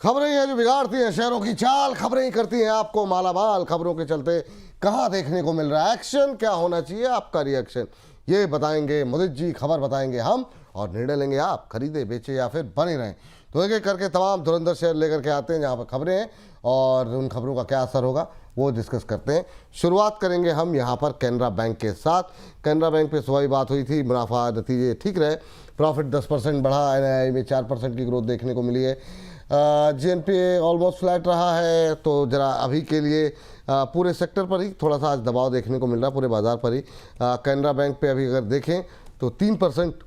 खबरें हैं जो बिगाड़ती हैं शहरों की चाल, खबरें ही करती हैं आपको मालामाल। खबरों के चलते कहाँ देखने को मिल रहा है एक्शन, क्या होना चाहिए आपका रिएक्शन, ये बताएंगे मुदित जी, खबर बताएंगे हम और निर्णय लेंगे आप, खरीदे बेचे या फिर बने रहें। तो एक एक करके तमाम धुरंधर शहर लेकर के आते हैं जहाँ पर खबरें हैं और उन खबरों का क्या असर होगा वो डिस्कस करते हैं। शुरुआत करेंगे हम यहाँ पर कैनरा बैंक के साथ। कैनरा बैंक पे सुबह ही बात हुई थी, मुनाफा नतीजे ठीक रहे, प्रॉफिट 10% बढ़ा, एनआईआई में 4% की ग्रोथ देखने को मिली है। जीएनपीए ऑलमोस्ट फ्लैट रहा है। तो ज़रा अभी के लिए पूरे सेक्टर पर ही थोड़ा सा आज दबाव देखने को मिल रहा है, पूरे बाज़ार पर ही। कैनरा बैंक पे अभी अगर देखें तो 3%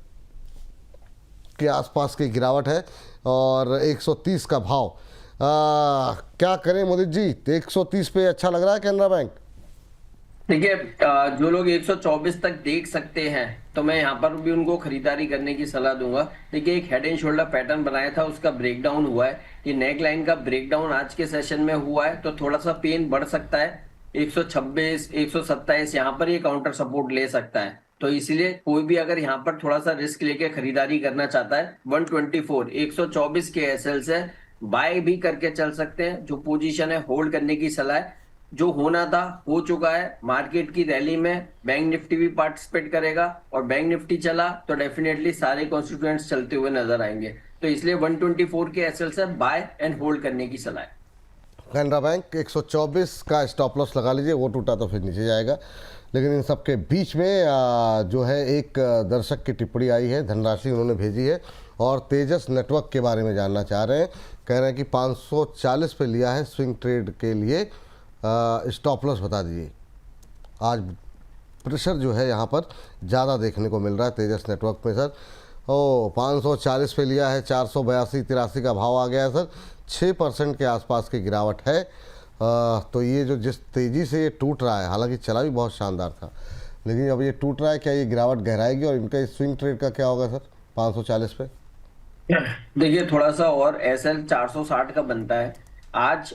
के आसपास की गिरावट है और 130 का भाव। क्या करें मुदित जी, 130 पे अच्छा लग रहा है कैनरा बैंक? देखिए, जो लोग 124 तक देख सकते हैं तो मैं यहाँ पर भी उनको खरीदारी करने की सलाह दूंगा। देखिए, एक हेड एंड शोल्डर पैटर्न बनाया था, उसका ब्रेकडाउन हुआ है। ये नेक लाइन का ब्रेकडाउन आज के सेशन में हुआ है तो थोड़ा सा पेन बढ़ सकता है। 126 127 यहाँ पर ये काउंटर सपोर्ट ले सकता है। तो इसलिए कोई भी अगर यहाँ पर थोड़ा सा रिस्क लेके खरीदारी करना चाहता है 124 124 के एसएल से बाय भी करके चल सकते हैं। जो पोजीशन है होल्ड करने की सलाह है। जो होना था हो चुका है। मार्केट की रैली में बैंक निफ्टी भी पार्टिसिपेट करेगा और बैंक निफ्टी चला तो डेफिनेटली सारे कॉन्स्टिट्यूएंट्स चलते हुए नजर आएंगे। तो इसलिए 124 के एसएल से बाय एंड होल्ड करने की सलाह है। कैनरा बैंक 124 का स्टॉप लॉस लगा लीजिए, वो टूटा तो फिर नीचे जाएगा। लेकिन इन सब के बीच में जो है एक दर्शक की टिप्पणी आई है, धनराशि उन्होंने भेजी है और तेजस नेटवर्क के बारे में जानना चाह रहे हैं। कह रहे हैं कि 540 पे लिया है स्विंग ट्रेड के लिए, स्टॉप लॉस बता दीजिए। आज प्रेशर जो है यहाँ पर ज़्यादा देखने को मिल रहा है तेजस नेटवर्क में सर। 540 पे लिया है, 482 83 का भाव आ गया है सर। 6% के आसपास की गिरावट है। तो ये जो जिस तेज़ी से ये टूट रहा है, हालांकि चला भी बहुत शानदार था, लेकिन अब ये टूट रहा है, क्या ये गिरावट गहराएगी और इनका स्विंग ट्रेड का क्या होगा सर 540 पे? देखिए, थोड़ा सा और एसएल 460 का बनता है आज।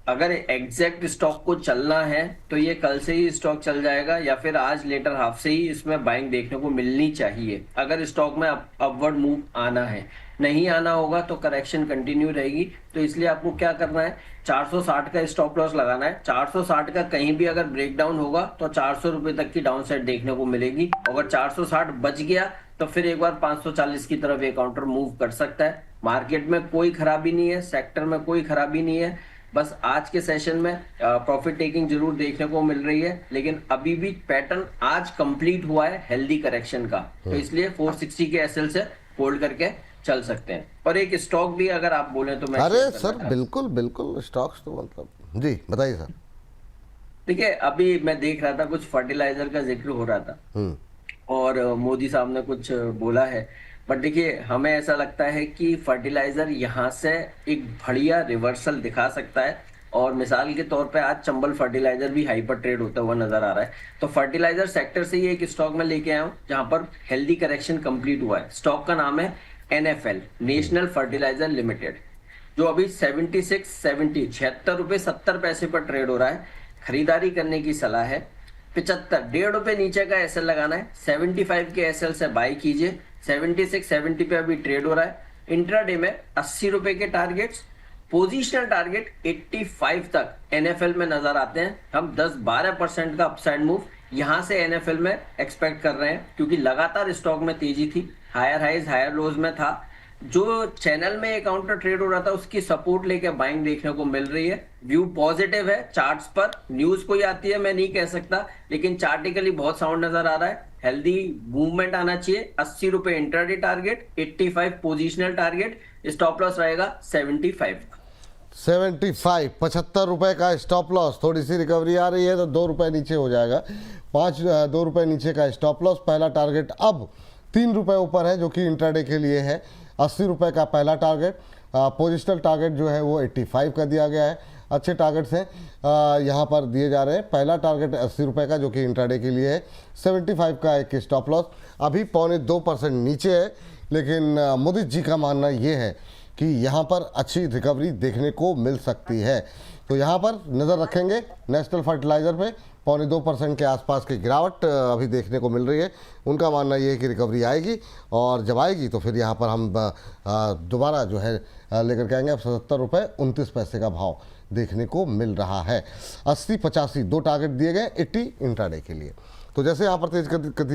अगर एग्जैक्ट स्टॉक को चलना है तो ये कल से ही स्टॉक चल जाएगा या फिर आज लेटर हाफ से ही इसमें बाइंग देखने को मिलनी चाहिए अगर स्टॉक में अपवर्ड मूव आना है। नहीं आना होगा तो करेक्शन कंटिन्यू रहेगी। तो इसलिए आपको क्या करना है, 460 का स्टॉप लॉस लगाना है। 460 का कहीं भी अगर ब्रेकडाउन होगा तो 400 रुपए तक की डाउन साइड देखने को मिलेगी। अगर 460 बच गया तो फिर एक बार 540 की तरफ ये काउंटर मूव कर सकता है। मार्केट में कोई खराबी नहीं है, सेक्टर में कोई खराबी नहीं है। बस आज के सेशन में प्रॉफिट टेकिंग जरूर देखने को मिल रही है, लेकिन अभी भी पैटर्न आज कंप्लीट हुआ है हेल्दी करेक्शन का। तो इसलिए 460 के एसएल से होल्ड करके चल सकते हैं। और एक स्टॉक भी अगर आप बोले तो मैं अरे सर बिल्कुल बिल्कुल, स्टॉक्स तो मतलब जी बताइए सर। देखिए, अभी मैं देख रहा था कुछ फर्टिलाइजर का जिक्र हो रहा था और मोदी साहब ने कुछ बोला है। बट देखिए, हमें ऐसा लगता है कि फर्टिलाइजर यहाँ से एक बढ़िया रिवर्सल दिखा सकता है। और मिसाल के तौर पे आज चंबल फर्टिलाइजर भी हाइपर ट्रेड होता हुआ नजर आ रहा है। तो फर्टिलाइजर सेक्टर से ही एक स्टॉक में लेके आया हूँ जहां पर हेल्दी करेक्शन कंप्लीट हुआ है। स्टॉक का नाम है एनएफएल, नेशनल फर्टिलाइजर लिमिटेड, जो अभी 76 रुपए 70 पैसे पर ट्रेड हो रहा है। खरीदारी करने की सलाह है। 75 ₹1.5 नीचे का एसएल लगाना है। 75 के एसएल से बाई कीजिए। 76 70 पे अभी ट्रेड हो रहा है। इंट्राडे में 80 रुपए के टारगेट्स, पोजिशनल टारगेट 85 तक एनएफएल में नजर आते हैं। हम 10-12% का अपसाइड मूव यहां से एनएफएल में एक्सपेक्ट कर रहे हैं, क्योंकि लगातार स्टॉक में तेजी थी, हायर हाइज हायर लोज में था। जो चैनल में एक काउंटर ट्रेड हो रहा था उसकी सपोर्ट लेके बाइंग देखने को मिल रही है। व्यू पॉजिटिव है चार्ट्स पर। न्यूज कोई आती है मैं नहीं कह सकता, लेकिन चार्टिकली बहुत साउंड नजर आ रहा है। हेल्दी मूवमेंट आना चाहिए। 80 रुपए intraday target, 85 positional target, stop loss रहेगा 75। 75 रुपए का स्टॉप लॉस। थोड़ी सी रिकवरी आ रही है तो 2 रुपए नीचे हो जाएगा। 2 रुपए नीचे का स्टॉप लॉस। पहला टारगेट अब 3 रुपए ऊपर है जो कि इंट्राडे के लिए है। 80 रुपए का पहला टारगेट। पोजिशनल टारगेट जो है वो 85 का दिया गया है। अच्छे टारगेट्स हैं यहाँ पर दिए जा रहे हैं। पहला टारगेट 80 रुपए का जो कि इंट्राडे के लिए है। 75 का एक स्टॉप लॉस। अभी 0.25% नीचे है, लेकिन मुदित जी का मानना ये है कि यहाँ पर अच्छी रिकवरी देखने को मिल सकती है। तो यहाँ पर नज़र रखेंगे नेशनल फर्टिलाइज़र पे। 2.25% के आसपास की गिरावट अभी देखने को मिल रही है। उनका मानना ये है कि रिकवरी आएगी और जब आएगी तो फिर यहाँ पर हम दोबारा जो है लेकर के आएंगे। अब 77 रुपये 29 पैसे का भाव देखने को मिल रहा है। 80-85 दो टारगेट दिए गए 80 इंट्राडे के लिए। तो जैसे यहाँ पर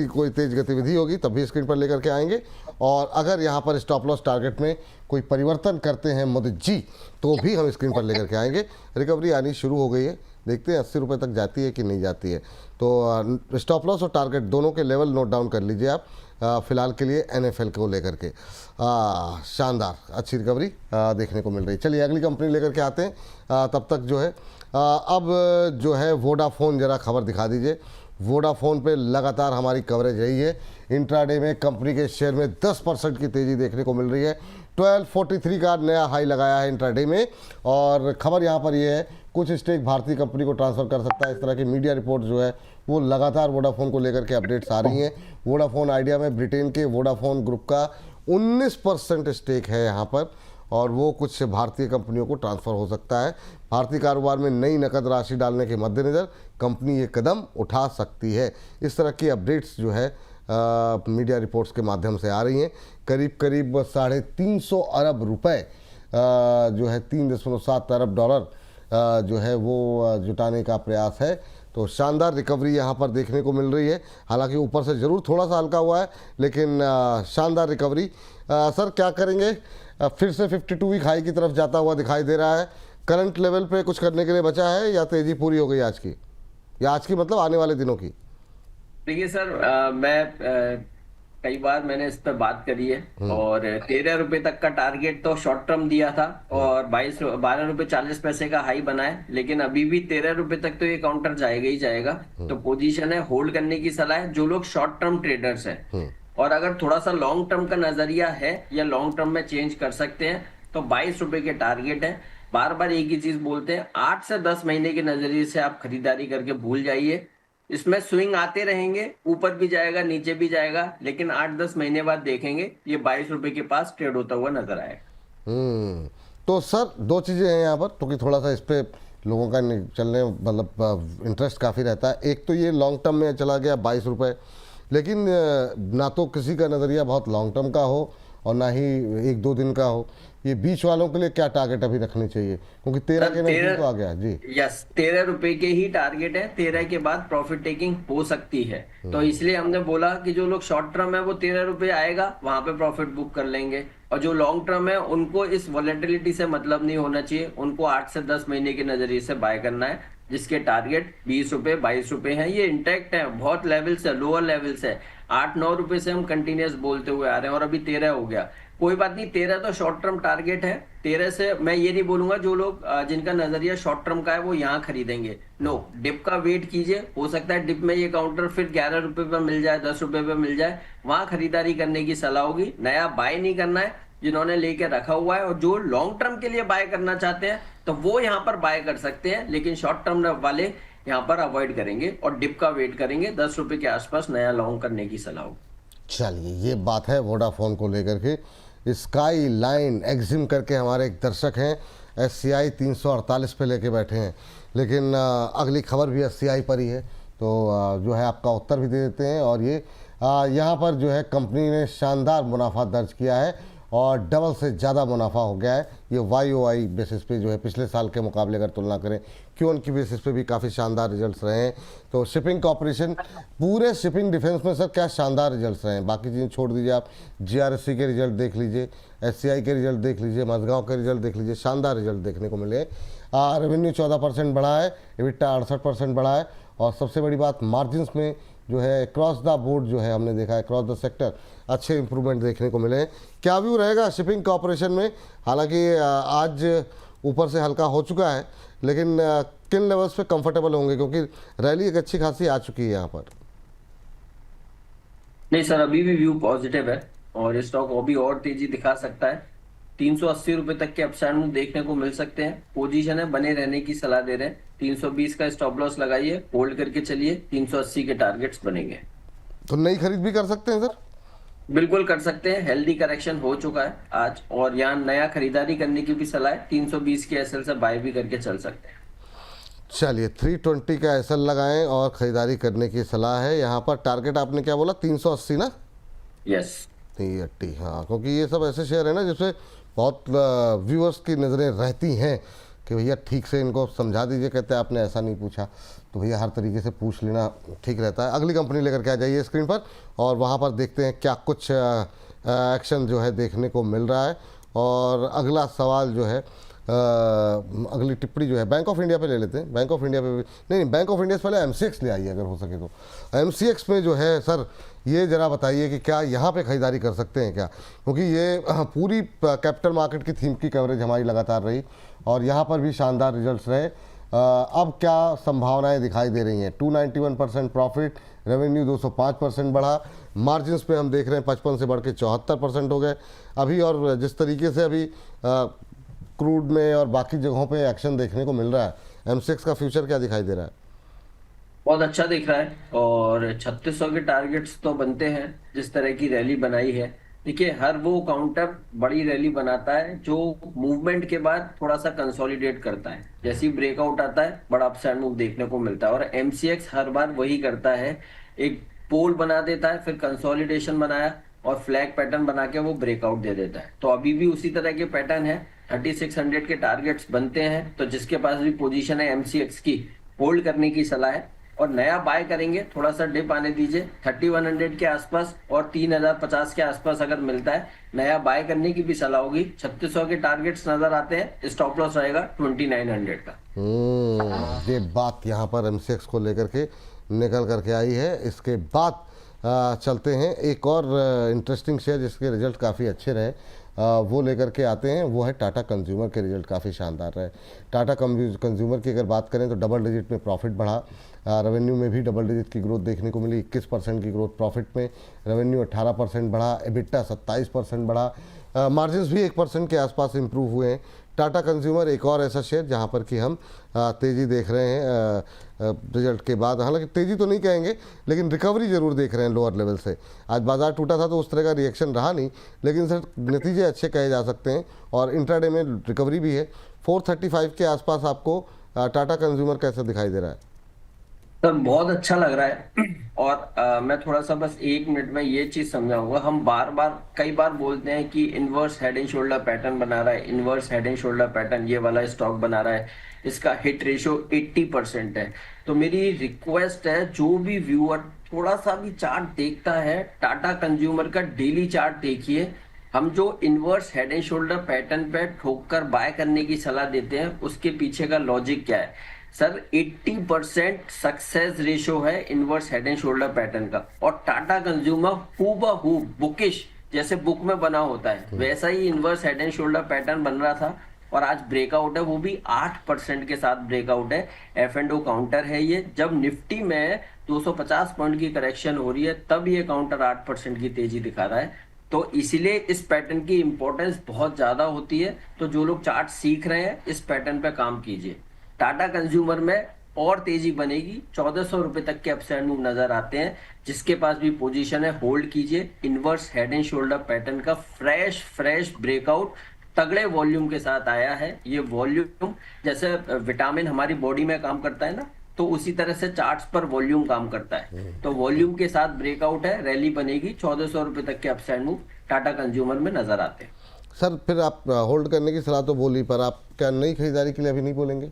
कोई तेज गतिविधि होगी तब भी स्क्रीन पर लेकर के आएंगे। और अगर यहाँ पर स्टॉप लॉस टारगेट में कोई परिवर्तन करते हैं मोदी जी तो भी हम स्क्रीन पर लेकर के आएंगे। रिकवरी आनी शुरू हो गई है, देखते हैं 80 रुपये तक जाती है कि नहीं जाती है। तो स्टॉप लॉस और टारगेट दोनों के लेवल नोट डाउन कर लीजिए आप फिलहाल के लिए NFL को लेकर के। शानदार अच्छी रिकवरी देखने को मिल रही है। चलिए अगली कंपनी लेकर के आते हैं। तब तक जो है अब जो है वोडाफोन जरा खबर दिखा दीजिए। वोडाफोन पे लगातार हमारी कवरेज रही है। इंट्राडे में कंपनी के शेयर में 10% की तेज़ी देखने को मिल रही है। 1243 का नया हाई लगाया है इंट्राडे में। और खबर यहाँ पर ये है कुछ स्टेक भारतीय कंपनी को ट्रांसफ़र कर सकता है। इस तरह की मीडिया रिपोर्ट जो है वो लगातार वोडाफोन को लेकर के अपडेट्स आ रही हैं। वोडाफोन आइडिया में ब्रिटेन के वोडाफोन ग्रुप का 19% स्टेक है यहाँ पर और वो कुछ भारतीय कंपनियों को ट्रांसफ़र हो सकता है। भारतीय कारोबार में नई नकद राशि डालने के मद्देनज़र कंपनी ये कदम उठा सकती है। इस तरह की अपडेट्स जो है मीडिया रिपोर्ट्स के माध्यम से आ रही हैं। करीब करीब 350 अरब रुपए जो है 3.7 अरब डॉलर जो है वो जुटाने का प्रयास है। तो शानदार रिकवरी यहाँ पर देखने को मिल रही है। हालांकि ऊपर से ज़रूर थोड़ा सा हल्का हुआ है लेकिन शानदार रिकवरी। सर क्या करेंगे? फिर से 52 वीक हाई की तरफ जाता हुआ दिखाई दे रहा है। करंट लेवल पे कुछ करने के लिए बचा है या तेज़ी पूरी हो गई आज की, या आज की मतलब आने वाले दिनों की? देखिए सर, मैं कई बार मैंने इस पर बात करी है और 13 रुपए तक का टारगेट तो शॉर्ट टर्म दिया था और 12 रुपए 40 पैसे का हाई बना है। लेकिन अभी भी 13 रुपए तक तो ये काउंटर जाएगा ही जाएगा। तो पोजीशन है होल्ड करने की सलाह है जो लोग शॉर्ट टर्म ट्रेडर्स हैं। और अगर थोड़ा सा लॉन्ग टर्म का नजरिया है या लॉन्ग टर्म में चेंज कर सकते हैं तो 22 रुपए के टारगेट है। बार बार एक ही चीज बोलते हैं, 8 से 10 महीने के नजरिए से आप खरीदारी करके भूल जाइए। इसमें स्विंग आते रहेंगे, ऊपर भी जाएगा नीचे भी जाएगा, लेकिन 8-10 महीने बाद देखेंगे ये 22 रुपए के पास ट्रेड होता हुआ नजर आएगा। तो सर दो चीज़ें हैं यहाँ पर क्योंकि थोड़ा सा इस पे लोगों का चलने मतलब इंटरेस्ट काफ़ी रहता है। एक तो ये लॉन्ग टर्म में चला गया 22 रुपये, लेकिन ना तो किसी का नज़रिया बहुत लॉन्ग टर्म का हो और ना ही 1-2 दिन का हो। ये बीच वालों के लिए क्या टारगेट अभी रखनी चाहिए क्योंकि 13 के नजदीक तो आ गया जी। यस, 13 रुपए के ही टारगेट है। 13 के बाद प्रॉफिट टेकिंग हो सकती है। तो इसलिए हमने बोला कि जो लोग शॉर्ट टर्म है वो 13 रुपए आएगा वहां पे प्रॉफिट बुक कर लेंगे और जो लॉन्ग टर्म है उनको इस वॉलेटिलिटी से मतलब नहीं होना चाहिए। उनको 8 से 10 महीने के नजरिए से बाय करना है जिसके टारगेट 20 रुपए 22 रुपए हैं। ये इंटैक्ट है, बहुत लेवल से लोअर लेवल से 8-9 रुपए से हम कंटिन्यूस बोलते हुए आ रहे हैं और अभी 13 हो गया। कोई बात नहीं, 13 तो शॉर्ट टर्म टारगेट है। 13 से मैं ये नहीं बोलूंगा जो लोग जिनका नजरिया शॉर्ट टर्म का है वो यहाँ खरीदेंगे। नो, डिप का वेट कीजिए। हो सकता है डिप में ये काउंटर फिर 11 रुपए पे मिल जाए, 10 रुपए पे मिल जाए, वहां खरीदारी करने की सलाह होगी। नया बाय नहीं करना है। जिन्होंने लेके रखा हुआ है और जो लॉन्ग टर्म के लिए बाय करना चाहते हैं तो वो यहाँ पर बाय कर सकते हैं, लेकिन शॉर्ट टर्म वाले यहाँ पर अवॉइड करेंगे और डिप का वेट करेंगे। 10 रुपए के आसपास नया लॉन्ग करने की सलाह होगी। चलिए ये बात है वोडाफोन को लेकर के। स्काई लाइन एक्जिम करके हमारे एक दर्शक हैं, SCI 348 पे लेके बैठे हैं, लेकिन अगली खबर भी SCI पर ही है तो जो है आपका उत्तर भी दे देते हैं। और ये यहाँ पर जो है कंपनी ने शानदार मुनाफा दर्ज किया है और डबल से ज़्यादा मुनाफा हो गया है। ये YOY बेसिस पे जो है पिछले साल के मुकाबले अगर तुलना करें Q1 की बेसिस पे भी काफ़ी शानदार रिजल्ट्स रहे हैं। तो शिपिंग कॉर्पोरेशन पूरे शिपिंग डिफेंस में सर क्या शानदार रिजल्ट्स रहे हैं। बाकी चीज़ें छोड़ दीजिए, आप GRSC के रिजल्ट देख लीजिए, SCI के रिजल्ट देख लीजिए, मझगांव के रिजल्ट देख लीजिए, शानदार रिजल्ट देखने को मिले। रेवेन्यू 14% बढ़ा है, EBITDA 68% बढ़ा है और सबसे बड़ी बात मार्जिन में जो है क्रॉस द बोर्ड जो है हमने देखा है, क्रॉस द सेक्टर अच्छे इंप्रूवमेंट देखने को मिले हैं। क्या व्यू रहेगा शिपिंग कॉर्पोरेशन में? हालांकि आज ऊपर से हल्का हो चुका है, लेकिन किन लेवल्स पे कंफर्टेबल होंगे क्योंकि रैली एक अच्छी खासी आ चुकी है यहाँ पर? नहीं सर, अभी भी व्यू पॉजिटिव है और स्टॉक अभी और तेजी दिखा सकता है। 380 रुपए तक के अपसाइड मूव देखने को मिल सकते हैं। पोजीशन है बने रहने की सलाह दे रहे हैं। 320 का स्टॉप लॉस लगाइए, होल्ड करके चलिए, 380 के टारगेट्स बनेंगे। तो नई खरीद भी कर सकते हैं सर? बिल्कुल कर सकते हैं। हेल्दी करेक्शन हो चुका है आज और यहाँ नया खरीदारी करने की भी सलाह है। 320 के SL से बाय भी करके चल सकते हैं। चलिए 320 का एसएल लगाएं और ख़रीदारी करने की सलाह है। यहाँ पर टारगेट आपने क्या बोला, 380 ना? यस। 380, हाँ, क्योंकि ये सब ऐसे शेयर है ना जिसमें बहुत व्यूअर्स की नज़रें रहती हैं कि भैया ठीक से इनको समझा दीजिए। कहते हैं आपने ऐसा नहीं पूछा, तो भैया हर तरीके से पूछ लेना ठीक रहता है। अगली कंपनी लेकर के आ जाइए स्क्रीन पर और वहाँ पर देखते हैं क्या कुछ एक्शन जो है देखने को मिल रहा है। और अगला सवाल जो है, अगली टिप्पणी जो है बैंक ऑफ इंडिया पे ले लेते हैं। बैंक ऑफ इंडिया पे भी नहीं, बैंक ऑफ इंडिया से पहले एमसीएक्स ले आइए अगर हो सके तो। एमसीएक्स में जो है सर, ये ज़रा बताइए कि क्या यहाँ पे खरीदारी कर सकते हैं क्या, क्योंकि ये पूरी कैपिटल मार्केट की थीम की कवरेज हमारी लगातार रही और यहाँ पर भी शानदार रिजल्ट्स रहे। अब क्या संभावनाएं दिखाई दे रही हैं? 291% प्रॉफिट, रेवेन्यू 205% बढ़ा, मार्जिन्स पे हम देख रहे हैं 55 से बढ़ के 74% हो गए अभी। और जिस तरीके से अभी क्रूड में और बाकी जगहों पे एक्शन देखने को मिल रहा है, एमसीएक्स का फ्यूचर क्या दिखाई दे रहा है? बहुत अच्छा दिख रहा है और 3600 के टारगेट्स तो बनते हैं जिस तरह की रैली बनाई है। देखिए, हर वो काउंटर बड़ी रैली बनाता है जो मूवमेंट के बाद थोड़ा सा कंसोलिडेट करता है। जैसे ही ब्रेकआउट आता है बड़ा अपसाइड मूव देखने को मिलता है और एमसीएक्स हर बार वही करता है, एक पोल बना देता है, फिर कंसोलिडेशन बनाया और फ्लैग पैटर्न बना के वो ब्रेकआउट दे देता है। तो अभी भी उसी तरह के पैटर्न है, 3600 के टारगेट्स बनते हैं। तो जिसके पास भी पोजीशन है एमसीएक्स की, होल्ड करने की सलाह है और नया बाय करेंगे। थोड़ा सा डिप आने दीजिए 3100 के आसपास और 3050 के आसपास अगर मिलता है, नया बाय करने की भी सलाह होगी। 3600 के टारगेट्स नजर आते हैं, स्टॉप लॉस रहेगा 2900 का। ये बात यहाँ पर एमसीएक्स को लेकर के निकल करके आई है। इसके बाद चलते हैं एक और इंटरेस्टिंग शेयर जिसके रिजल्ट काफ़ी अच्छे रहे, वो लेकर के आते हैं। वो है टाटा कंज्यूमर के रिजल्ट काफ़ी शानदार रहे। टाटा कंज्यूमर की अगर बात करें तो डबल डिजिट में प्रॉफिट बढ़ा, रेवेन्यू में भी डबल डिजिट की ग्रोथ देखने को मिली, 21% की ग्रोथ प्रॉफिट में, रेवेन्यू 18% बढ़ा, एबिटा 27% बढ़ा, मार्जिन्स भी 1% के आसपास इंप्रूव हुए हैं। टाटा कंज्यूमर एक और ऐसा शेयर जहां पर कि हम तेज़ी देख रहे हैं रिजल्ट के बाद। हालांकि तेज़ी तो नहीं कहेंगे लेकिन रिकवरी ज़रूर देख रहे हैं लोअर लेवल से। आज बाजार टूटा था तो उस तरह का रिएक्शन रहा नहीं, लेकिन सर नतीजे अच्छे कहे जा सकते हैं और इंट्राडे में रिकवरी भी है। 435 के आसपास आपको टाटा कंज्यूमर कैसे दिखाई दे रहा है? सर बहुत अच्छा लग रहा है और मैं थोड़ा सा बस 1 मिनट में ये चीज समझाऊंगा। हम बार बार कई बार बोलते हैं कि inverse head and shoulder pattern बना रहा है, inverse head and shoulder pattern ये वाला स्टॉक बना रहा है, इसका हिट रेशियो 80% है। तो मेरी रिक्वेस्ट है, जो भी व्यूअर थोड़ा सा भी चार्ट देखता है, टाटा कंज्यूमर का डेली चार्ट देखिए। हम जो inverse head and shoulder pattern पे ठोक कर बाय करने की सलाह देते हैं, उसके पीछे का लॉजिक क्या है? सर 80% सक्सेस रेशियो है inverse head and shoulder pattern का और टाटा कंज्यूमर हूबहू बुकिश जैसे बुक में बना होता है वैसा ही inverse head and shoulder pattern बन रहा था और आज ब्रेकआउट है, वो भी 8% के साथ ब्रेकआउट है। एफ एंड ओ काउंटर है ये। जब निफ्टी में 250 पॉइंट की करेक्शन हो रही है तब ये काउंटर 8% की तेजी दिखा रहा है। तो इसीलिए इस पैटर्न की इंपॉर्टेंस बहुत ज्यादा होती है। तो जो लोग चार्ट सीख रहे हैं इस पैटर्न पे काम कीजिए। टाटा कंज्यूमर में और तेजी बनेगी, 1400 रुपए तक के अपसाइड मूव नजर आते हैं। जिसके पास भी पोजीशन है होल्ड कीजिए। Inverse head and shoulder pattern का फ्रेश ब्रेकआउट तगड़े वॉल्यूम के साथ आया है। ये वॉल्यूम जैसे विटामिन हमारी बॉडी में काम करता है ना, तो उसी तरह से चार्ट्स पर वॉल्यूम काम करता है। तो वॉल्यूम के साथ ब्रेकआउट है, रैली बनेगी, 1400 रुपए तक के अपसाइड मूव टाटा कंज्यूमर में नजर आते हैं। सर फिर आप होल्ड करने की सलाह तो बोली, पर आप क्या नई खरीदारी के लिए अभी नहीं बोलेंगे?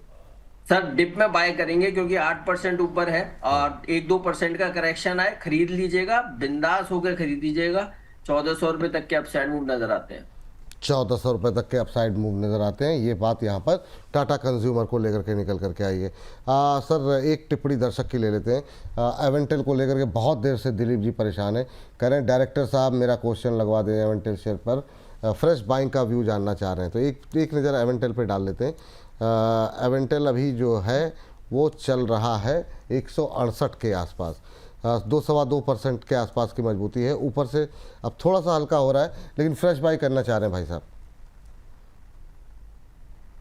सर डिप में बाय करेंगे क्योंकि 8% ऊपर है और 1-2% का करेक्शन आए खरीद लीजिएगा, बिंदास होकर खरीद लीजिएगा। 1400 रुपए तक के अपसाइड मूव नजर आते हैं। 1400 रुपये तक के अपसाइड मूव नज़र आते हैं। ये बात यहाँ पर टाटा कंज्यूमर को लेकर के निकल करके आई है। सर एक टिप्पणी दर्शक की ले लेते हैं। एवेंटेल को लेकर के बहुत देर से दिलीप जी परेशान है, कह रहे हैं डायरेक्टर साहब मेरा क्वेश्चन लगवा दें एवेंटेल शेयर पर, फ्रेश बाइंग का व्यू जानना चाह रहे हैं। तो एक नज़र एवेंटेल पे डाल लेते हैं। एवेंटेल अभी जो है वो चल रहा है 168 के आसपास, 2-2.25% के आसपास की मजबूती है। ऊपर से अब थोड़ा सा हल्का हो रहा है लेकिन फ्रेश बाय करना चाह रहे हैं भाई साहब।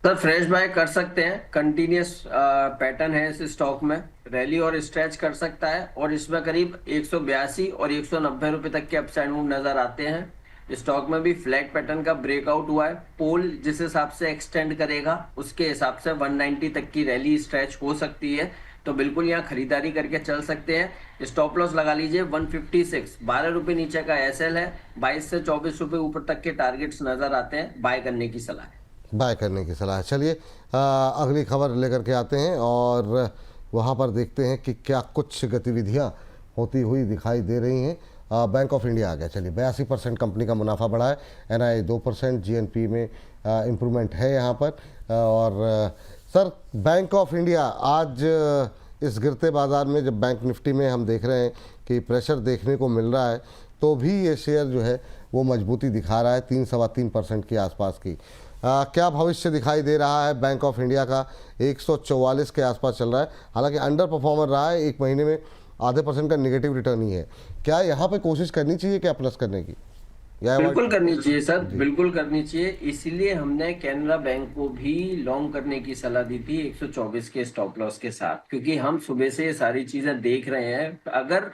सर फ्रेश बाय कर सकते हैं, कंटिन्यूस पैटर्न है इस स्टॉक में, रैली और स्ट्रेच कर सकता है और इसमें करीब 182 और 190 रुपए तक के अपसाइड मूव नजर आते हैं। स्टॉक में भी फ्लैट पैटर्न का ब्रेकआउट हुआ है। पोल जिस हिसाब से एक्सटेंड करेगा उसके हिसाब से 190 तक की रैली स्ट्रेच हो सकती है, तो बिल्कुल यहाँ खरीदारी करके चल सकते हैं। स्टॉप लॉस लगा लीजिए 156, 12 रुपए नीचे का एसएल है, 22 से 24 रुपए ऊपर तक के टारगेट्स नजर आते हैं, बाय करने की सलाह है। बाय करने की सलाह है। चलिए अगली खबर लेकर के आते हैं और वहाँ पर देखते हैं कि क्या कुछ गतिविधियाँ होती हुई दिखाई दे रही हैं। बैंक ऑफ इंडिया आ गया। चलिए 82% कंपनी का मुनाफा बढ़ा है, एनआई 2%, जीएनपी में इम्प्रूवमेंट है यहाँ पर। और सर बैंक ऑफ इंडिया आज इस गिरते बाज़ार में, जब बैंक निफ्टी में हम देख रहे हैं कि प्रेशर देखने को मिल रहा है, तो भी ये शेयर जो है वो मजबूती दिखा रहा है 3-3.25% के आसपास की। क्या भविष्य दिखाई दे रहा है बैंक ऑफ इंडिया का? 144 के आसपास चल रहा है, हालांकि अंडर परफॉर्मर रहा है, एक महीने में ½ % का नेगेटिव रिटर्न ही है। क्या यहाँ पे कोशिश करनी चाहिए क्या प्लस करने की? बिल्कुल करनी चाहिए सर, बिल्कुल करनी चाहिए। इसीलिए हमने कैनरा बैंक को भी लॉन्ग करने की सलाह दी थी 124 के स्टॉप लॉस के साथ, क्योंकि हम सुबह से ये सारी चीजें देख रहे हैं। अगर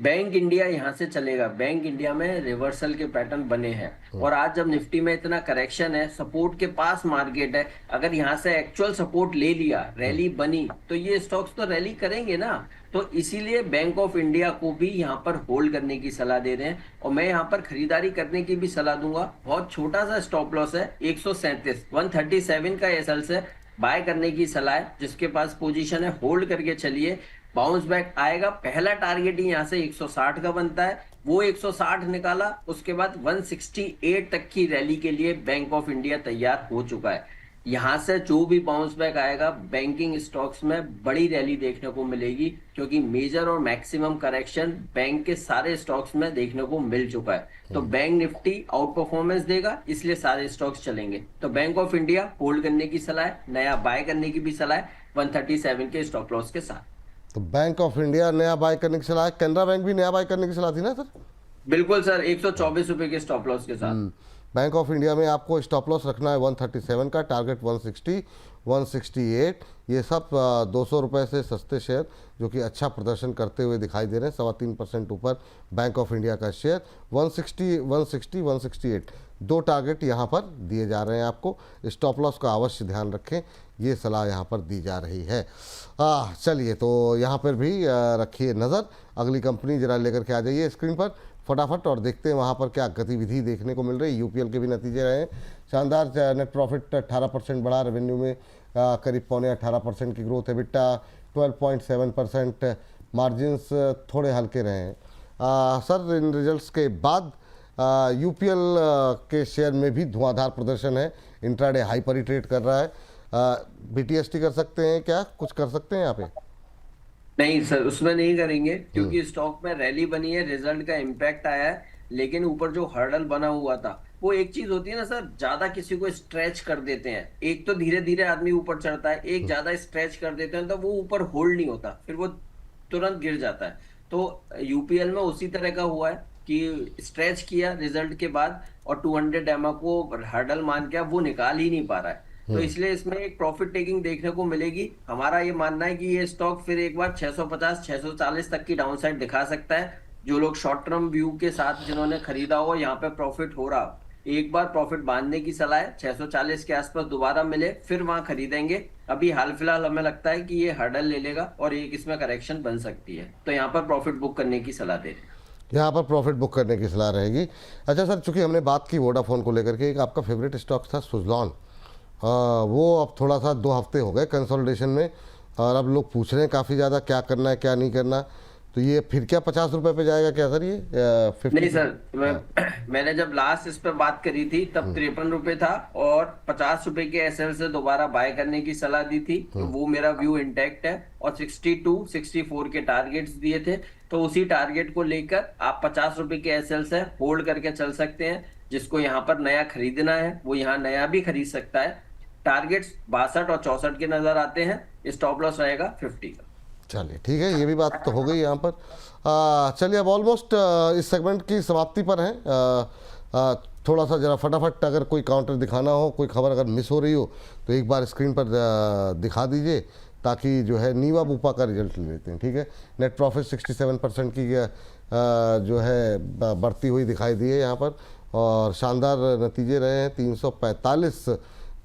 बैंक इंडिया यहाँ से चलेगा, बैंक इंडिया में रिवर्सल के पैटर्न बने हैं और आज जब निफ्टी में इतना करेक्शन है, सपोर्ट के पास मार्केट है, अगर यहाँ से एक्चुअल सपोर्ट ले लिया, रैली बनी, तो ये स्टॉक्स तो रैली करेंगे ना। तो इसीलिए बैंक ऑफ इंडिया को भी यहाँ पर होल्ड करने की सलाह दे रहे हैं और मैं यहाँ पर खरीदारी करने की भी सलाह दूंगा। बहुत छोटा सा स्टॉप लॉस है 137, 137 का एसएल से बाय करने की सलाह है। जिसके पास पोजीशन है होल्ड करके चलिए, बाउंस बैक आएगा। पहला टारगेट ही यहाँ से 160 का बनता है, वो 160 निकाला, उसके बाद 168 तक की रैली के लिए बैंक ऑफ इंडिया तैयार हो चुका है। यहाँ से जो भी बाउंस बैक आएगा, बैंकिंग स्टॉक्स में बड़ी रैली देखने को मिलेगी, क्योंकि मेजर और मैक्सिमम करेक्शन बैंक के सारे स्टॉक्स में देखने को मिल चुका है। तो बैंक निफ्टी आउट परफॉर्मेंस देगा, इसलिए सारे स्टॉक्स चलेंगे। तो बैंक ऑफ इंडिया होल्ड करने की सलाह है, नया बाय करने की भी सलाह है 137 के स्टॉप लॉस के साथ। तो बैंक ऑफ इंडिया नया बाय करने की सलाह है, कैनरा बैंक भी नया बाय करने की सलाह थी ना सर? बिल्कुल सर, 124 रुपए के स्टॉप लॉस के साथ। बैंक ऑफ इंडिया में आपको स्टॉप लॉस रखना है 137 का, टारगेट 160, 168। ये सब 200 रुपये से सस्ते शेयर जो कि अच्छा प्रदर्शन करते हुए दिखाई दे रहे हैं। 3.25% ऊपर बैंक ऑफ इंडिया का शेयर। 160, 160, 168 दो टारगेट यहाँ पर दिए जा रहे हैं आपको। स्टॉप लॉस का अवश्य ध्यान रखें, ये सलाह यहाँ पर दी जा रही है। चलिए तो यहाँ पर भी रखिए नज़र। अगली कंपनी जरा लेकर के आ जाइए स्क्रीन पर फटाफट और देखते हैं वहाँ पर क्या गतिविधि देखने को मिल रही है। यूपीएल के भी नतीजे रहे हैं शानदार। नेट प्रॉफिट 18% बढ़ा, रेवेन्यू में करीब 18.25% की ग्रोथ है, बिट्टा 12.7%, मार्जिन्स थोड़े हल्के रहे हैं। सर इन रिजल्ट्स के बाद यूपीएल के शेयर में भी धुआंधार प्रदर्शन है, इंट्राडे हाई पर ही ट्रेड कर रहा है। बीटीएसटी कर सकते हैं क्या, कुछ कर सकते हैं यहाँ पे? नहीं सर, उसमें नहीं करेंगे, क्योंकि स्टॉक में रैली बनी है, रिजल्ट का इम्पैक्ट आया है, लेकिन ऊपर जो हर्डल बना हुआ था, वो एक चीज होती है ना सर, ज्यादा किसी को स्ट्रेच कर देते हैं। एक तो धीरे धीरे आदमी ऊपर चढ़ता है, एक ज्यादा स्ट्रेच कर देते हैं तो वो ऊपर होल्ड नहीं होता, फिर वो तुरंत गिर जाता है। तो यूपीएल में उसी तरह का हुआ है कि स्ट्रेच किया रिजल्ट के बाद और 200 एमए को हर्डल मान के वो निकाल ही नहीं पा रहा है। तो इसलिए इसमें एक प्रॉफिट टेकिंग देखने को मिलेगी। हमारा ये मानना है कि ये स्टॉक फिर एक बार 650, 640 तक की डाउनसाइड दिखा सकता है। जो लोग शॉर्ट टर्म व्यू के साथ जिन्होंने खरीदा हो, यहाँ पे प्रॉफिट हो रहा, एक बार प्रॉफिट बांधने की सलाह है। 640 के आसपास दोबारा मिले फिर वहां खरीदेंगे। अभी हाल फिलहाल हमें लगता है कि ये हर्डल ले लेगा और एक इसमें करेक्शन बन सकती है, तो यहाँ पर प्रॉफिट बुक करने की सलाह दे रहे हैं। यहाँ पर प्रॉफिट बुक करने की सलाह रहेगी। अच्छा सर, चूंकि हमने बात की वोडाफोन को लेकर के, एक आपका फेवरेट स्टॉक था सुज़लॉन, वो अब थोड़ा सा 2 हफ्ते हो गए कंसोलिडेशन में और अब लोग पूछ रहे हैं काफ़ी ज़्यादा क्या करना है क्या नहीं करना। तो ये फिर क्या 50 रुपये पे जाएगा क्या सर? ये 50? नहीं सर, मैंने जब लास्ट इस पे बात करी थी तब 53 रुपए था और 50 रुपए के एसएल से दोबारा बाय करने की सलाह दी थी, तो वो मेरा व्यू इंटैक्ट है। और 62, 64 के टारगेट्स दिए थे, तो उसी टारगेट को लेकर आप 50 रुपए के एसएल से होल्ड करके चल सकते हैं। जिसको यहाँ पर नया खरीदना है वो यहाँ नया भी खरीद सकता है। टारगेट्स 62 और 64 के नजर आते हैं, स्टॉप लॉस रहेगा 50 का। चलिए ठीक है, ये भी बात तो हो गई यहाँ पर। चलिए अब ऑलमोस्ट इस सेगमेंट की समाप्ति पर हैं। थोड़ा सा जरा फटाफट अगर कोई काउंटर दिखाना हो, कोई खबर अगर मिस हो रही हो तो एक बार स्क्रीन पर दिखा दीजिए, ताकि जो है नीवा बूपा का रिजल्ट ले लेते हैं। ठीक है, नेट प्रॉफिट 67% की जो है बढ़ती हुई दिखाई दी है यहाँ पर। और शानदार नतीजे रहे हैं। 345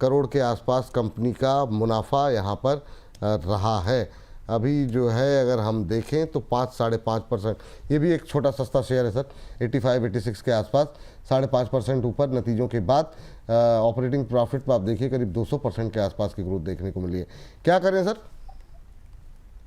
करोड़ के आसपास कंपनी का मुनाफा यहाँ पर रहा है। अभी जो है अगर हम देखें तो 5-5.5%, ये भी एक छोटा सस्ता शेयर है सर, 85-86 के आसपास, 5.5% ऊपर नतीजों के बाद। ऑपरेटिंग प्रॉफिट पर आप देखिए करीब 200% के आसपास की ग्रोथ देखने को मिली है। क्या करें सर?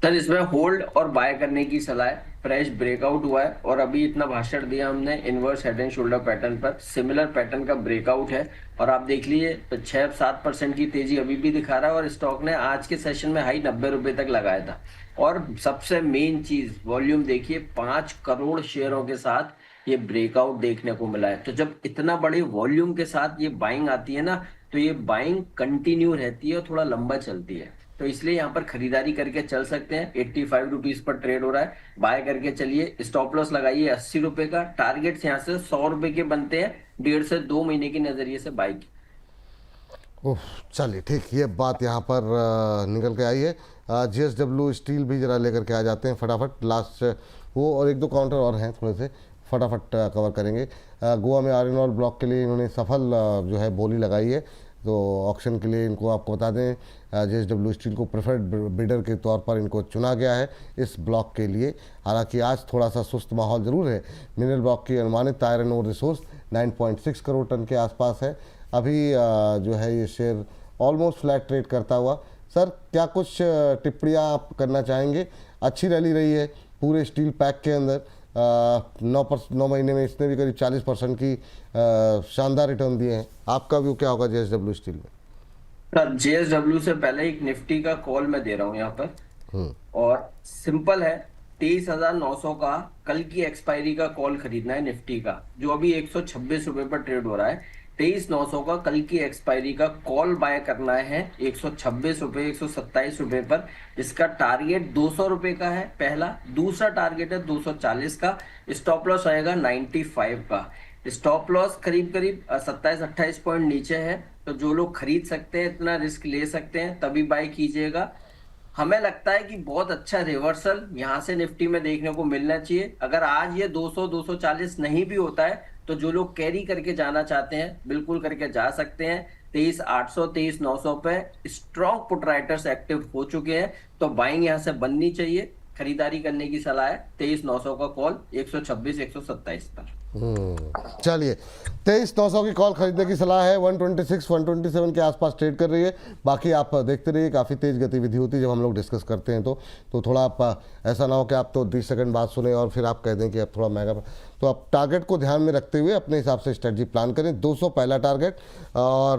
सर इसमें होल्ड और बाय करने की सलाह है। फ्रेश ब्रेकआउट हुआ है और अभी इतना भाषण दिया हमने inverse head and shoulder pattern पर, सिमिलर पैटर्न का ब्रेकआउट है और आप देख लीजिए तो 6-7% की तेजी अभी भी दिखा रहा है और स्टॉक ने आज के सेशन में हाई 90 रुपए तक लगाया था। और सबसे मेन चीज वॉल्यूम देखिए, 5 करोड़ शेयरों के साथ ये ब्रेकआउट देखने को मिला है। तो जब इतना बड़े वॉल्यूम के साथ ये बाइंग आती है ना, तो ये बाइंग कंटिन्यू रहती है और थोड़ा लंबा चलती है। तो इसलिए यहाँ पर खरीदारी करके चल सकते हैं। 85 रुपीज पर ट्रेड हो रहा है, बाय करके चलिए। स्टॉप लॉस लगाइए 80 रुपए का। टारगेट्स यहाँ से 100 रुपए के बनते हैं, 1.5 से 2 महीने के नजरिए से बाय की। ओह चलिए ठीक, ये बात यहाँ पर निकल के आई है। JSW स्टील भी जरा लेकर के आ जाते हैं फटाफट। लास्ट वो और एक दो काउंटर और हैं, थोड़े से फटाफट कवर करेंगे। गोवा में आयरन ओर ब्लॉक के लिए इन्होंने सफल जो है बोली लगाई है, तो ऑक्शन के लिए इनको आपको बता दें JSW स्टील को प्रेफर्ड बिडर के तौर पर इनको चुना गया है इस ब्लॉक के लिए। हालांकि आज थोड़ा सा सुस्त माहौल ज़रूर है। मिनरल ब्लॉक की अनुमानित iron ore resource 9.6 crore ton के आसपास है। अभी जो है ये शेयर ऑलमोस्ट फ्लैट ट्रेड करता हुआ। सर क्या कुछ टिप्पणियाँ आप करना चाहेंगे? अच्छी रैली रही है पूरे स्टील पैक के अंदर। 9 महीने में इसने भी करीब 40% की शानदार रिटर्न दिए हैं। आपका व्यू क्या होगा JSW स्टील में? सर JSW से पहले एक निफ्टी का कॉल मैं दे रहा हूँ यहाँ पर, और सिंपल है। 23,900 का कल की एक्सपायरी का कॉल खरीदना है निफ्टी का, जो अभी 126 रुपए पर ट्रेड हो रहा है। 23,900 का कल की एक्सपायरी का कॉल बाय करना है 126 रुपए, 127 रुपए पर। इसका टारगेट 200 रुपए का है पहला। दूसरा टारगेट है 240 का। स्टॉप लॉस आएगा 95 का। स्टॉप लॉस करीब करीब 27-28 पॉइंट नीचे है। तो जो लोग खरीद सकते हैं, इतना रिस्क ले सकते हैं, तभी बाय कीजिएगा। हमें लगता है कि बहुत अच्छा रिवर्सल यहाँ से निफ्टी में देखने को मिलना चाहिए। अगर आज ये 200-240 नहीं भी होता है, तो जो लोग कैरी करके जाना चाहते हैं बिल्कुल करके जा सकते हैं। 23,800, 23,900 पे स्ट्रॉन्ग पुट राइटर्स एक्टिव हो चुके हैं, तो बाइंग यहाँ से बननी चाहिए। खरीदारी करने की सलाह है। 23,900 का कॉल 126, 127 पर। चलिए 23,900 की कॉल खरीदने की सलाह है। 126, 127 के आसपास ट्रेड कर रही है। बाकी आप देखते रहिए, काफ़ी तेज़ गतिविधि होती है जब हम लोग डिस्कस करते हैं। तो थोड़ा आप ऐसा ना हो कि आप तो 20 सेकंड बाद सुने और फिर आप कह दें कि अब थोड़ा महंगा। तो आप टारगेट को ध्यान में रखते हुए अपने हिसाब से स्ट्रेटजी प्लान करें। 200 पहला टारगेट और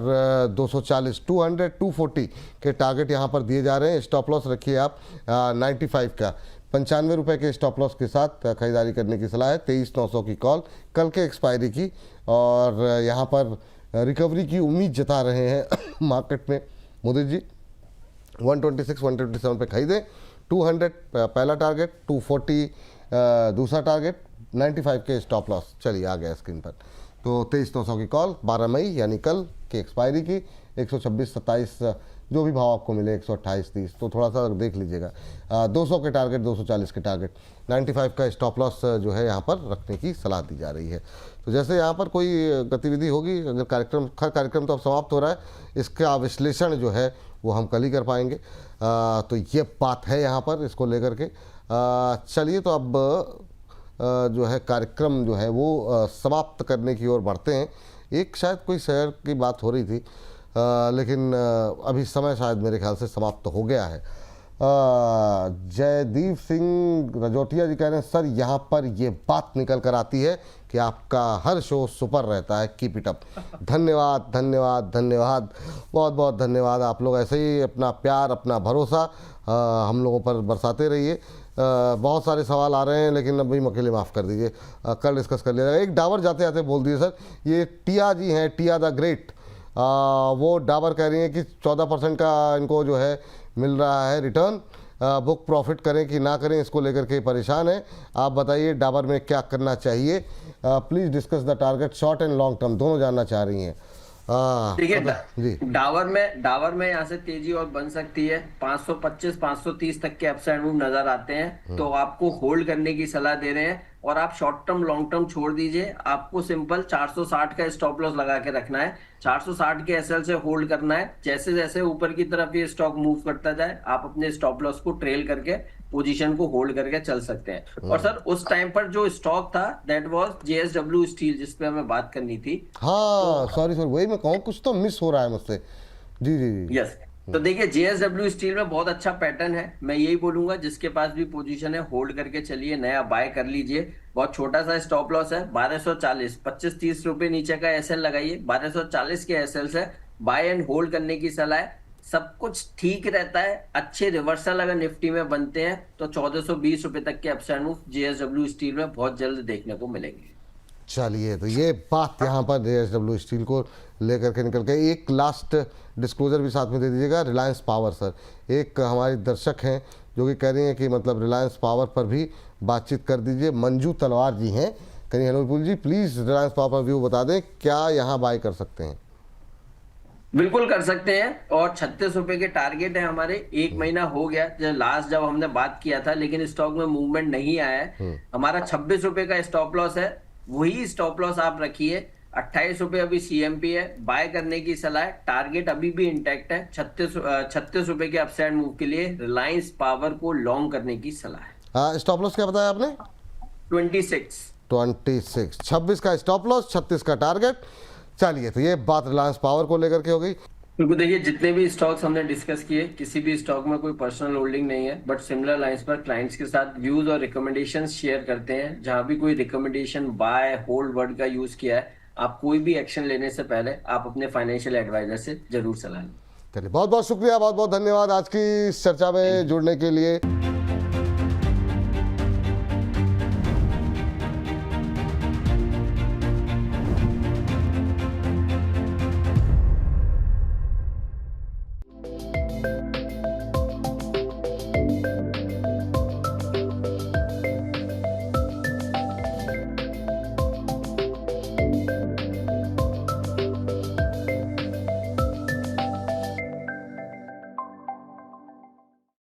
240, 200, 240 के टारगेट यहाँ पर दिए जा रहे हैं। स्टॉप लॉस रखिए आप 95 का। 95 रुपये के स्टॉप लॉस के साथ खरीदारी करने की सलाह है। 23,900 की कॉल कल के एक्सपायरी की, और यहाँ पर रिकवरी की उम्मीद जता रहे हैं मार्केट में मोदी जी। 126, 127 पे खरीदें। 200 पहला टारगेट, 240 दूसरा टारगेट, 95 के स्टॉप लॉस। चलिए आ गया स्क्रीन पर। तो 23,900 की कॉल 12 मई यानी कल की एक्सपायरी की। 126, 27 जो भी भाव आपको मिले, 128, 30, तो थोड़ा सा देख लीजिएगा। 200 के टारगेट, 240 के टारगेट, 95 का स्टॉप लॉस जो है यहाँ पर रखने की सलाह दी जा रही है। तो जैसे यहाँ पर कोई गतिविधि होगी, अगर कार्यक्रम तो अब समाप्त हो रहा है, इसका विश्लेषण जो है वो हम कल ही कर पाएंगे। तो ये बात है यहाँ पर इसको लेकर के। चलिए तो अब जो है कार्यक्रम जो है वो समाप्त करने की ओर बढ़ते हैं। एक शायद कोई शेयर की बात हो रही थी, लेकिन अभी समय शायद मेरे ख्याल से समाप्त हो गया है। जयदीप सिंह रजौटिया जी कह रहे हैं, सर यहाँ पर ये बात निकल कर आती है कि आपका हर शो सुपर रहता है, कीप इट अप। धन्यवाद धन्यवाद धन्यवाद, बहुत बहुत धन्यवाद। आप लोग ऐसे ही अपना प्यार, अपना भरोसा हम लोगों पर बरसाते रहिए। बहुत सारे सवाल आ रहे हैं, लेकिन अभी अकेले माफ़ कर दीजिए, कल डिस्कस कर लिया जाएगा। एक डाबर जाते जाते बोल दिए सर, ये टिया जी हैं, टिया द ग्रेट, वो डाबर कह रही हैं कि 14% का इनको जो है मिल रहा है रिटर्न। बुक प्रॉफिट करें कि ना करें, इसको लेकर के परेशान है। आप बताइए डाबर में क्या करना चाहिए। Please discuss the target, short and long term दोनों जानना चाह रही हैं। देखिए डावर में यहाँ से तेजी और बन सकती है। 525, 530 तक के अपसाइड मूव नजर आते हैं, तो आपको होल्ड करने की सलाह दे रहे हैं। और आप शॉर्ट टर्म लॉन्ग टर्म छोड़ दीजिए। आपको सिंपल 460 का स्टॉप लॉस लगा के रखना है, 460 के एसएल से होल्ड करना है। जैसे जैसे ऊपर की तरफ ये स्टॉक मूव करता जाए, आप अपने स्टॉप लॉस को ट्रेल करके पोजीशन को होल्ड करके चल सकते हैं। और सर उस टाइम पर जो स्टॉक था दैट वाज जेएसडब्ल्यू स्टील, जिस पे हमें बात करनी थी। हाँ सॉरी सॉरी, वही मैं कहूँ, कुछ तो मिस हो रहा है मुझसे। जी जी जी। यस, तो देखिए जेएसडब्ल्यू स्टील में बहुत अच्छा पैटर्न है। मैं यही बोलूंगा जिसके पास भी पोजीशन है होल्ड करके चलिए, नया बाय कर लीजिए। बहुत छोटा सा स्टॉप लॉस है 1240, 25-30 रुपए नीचे का एसएल लगाइए। 1240 के एसएल से बाय एंड होल्ड करने की सलाह है। सब कुछ ठीक रहता है, अच्छे रिवर्सल अगर निफ्टी में बनते हैं तो 1420 रुपए तक के अपसाइड मूव जेएसडब्ल्यू स्टील में बहुत जल्द देखने को मिलेंगे। चलिए, तो ये बात यहाँ पर जेएसडब्ल्यू स्टील को लेकर के निकल के एक लास्ट डिस्क्लोजर भी साथ में दे दीजिएगा। रिलायंस पावर सर, एक हमारे दर्शक हैं जो कि कह रही हैं कि मतलब रिलायंस पावर पर भी बातचीत कर दीजिए। मंजू तलवार जी हैं, कहीं hello Vipul ji please Reliance power पर व्यू बता दें, क्या यहाँ बाय कर सकते हैं? बिल्कुल कर सकते हैं, और 36 रुपए के टारगेट है हमारे। एक महीना हो गया जब हमने बात किया था, लेकिन स्टॉक में मूवमेंट नहीं आया है। हमारा 26 रुपए का स्टॉप लॉस है, वही स्टॉप लॉस आप रखिए। 28 रुपए अभी सीएमपी है, बाय करने की सलाह है। टारगेट अभी भी इंटैक्ट है। 36 रुपए के अपसाइड मूव के लिए रिलायंस पावर को लॉन्ग करने की सलाह है। हाँ, स्टॉप लॉस क्या बताया आपने? 26 26 का स्टॉप लॉस, 36 का टारगेट। चलिए, तो ये बात रिलायंस पावर को लेकर के हो गई। बिल्कुल, देखिए जितने भी स्टॉक्स हमने डिस्कस किए, किसी भी स्टॉक में कोई पर्सनल होल्डिंग नहीं है, बट सिमिलर लाइंस पर क्लाइंट्स के साथ व्यूज और रिकमेंडेशंस शेयर करते हैं। जहां भी कोई रिकमेंडेशन बाय होल्ड वर्ड का यूज किया है, आप कोई भी एक्शन लेने से पहले आप अपने फाइनेंशियल एडवाइजर से जरूर सलाह लें। चलिए, बहुत बहुत शुक्रिया, बहुत बहुत धन्यवाद आज की इस चर्चा में जुड़ने के लिए।